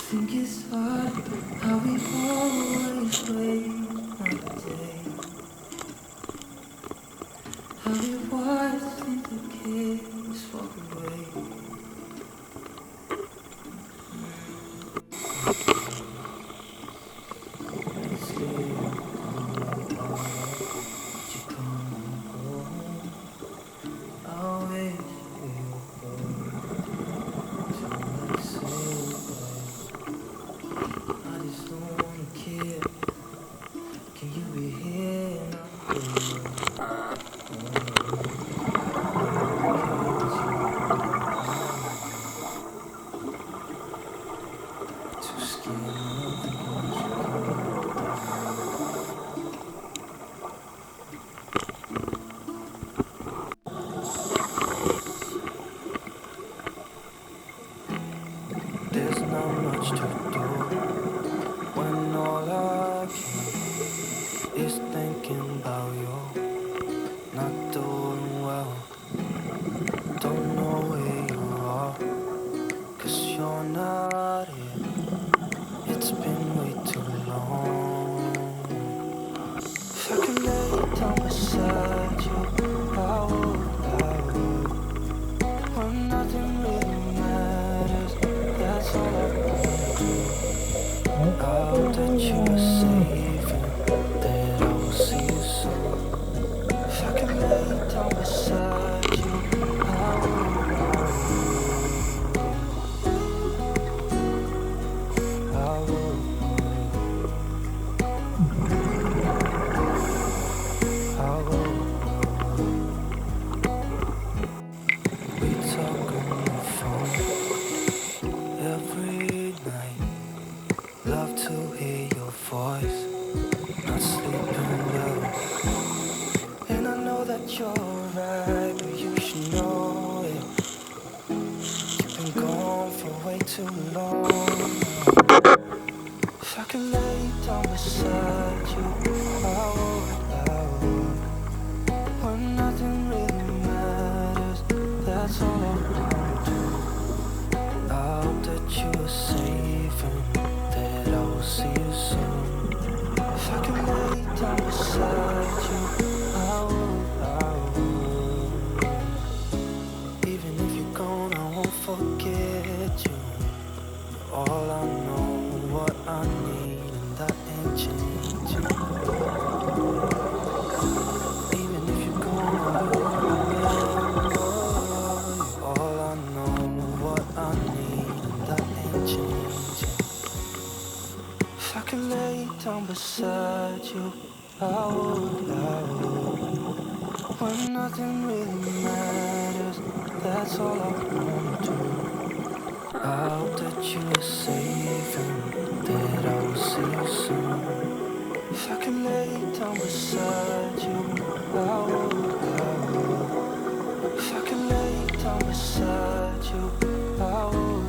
Think it's hard how we always wait another day. How we watch the kids walk away. It's late, but you come home. I'll wait for you till I say goodbye. I just don't wanna care. Can you be here now? Too scared of the There's not much to do when all I can is thinking about you. Not doing well, don't know where you are, 'cause you're not here. It's been way too long. If I could lay down beside you, I would. When nothing really matters, that's all I wanna do. I hope that you are safe and that I will see you soon. If I could lay down beside you, I would. I would. I would. We talk on the phone every night. Love to hear your voice, not sleeping well. And I know that you're right, but you should know it. You've been gone for way too long. If I could lay down beside you, I would. When nothing really matters, that's all I wanna do. I hope that you are safe and that I will see you soon. If I could lay down beside you, I would. Even if you're gone, I won't forget you. You're all I know, what I need, and that ain't changing. Even if you're gone, I will remember. You're all I know, what I need, and that ain't changing. If I could lay down beside you, I would. When nothing really matters, that's all I wanna do. I hope that you are safe and that I will see you soon. If I could lay down beside you, I would. If I could lay down beside you, I would.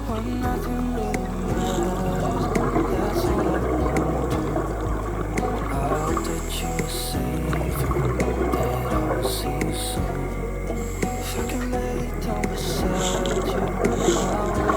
When nothing really matters, that's all I wanna do. I hope that you are safe and that I will see you soon. If I could lay down beside you, I would.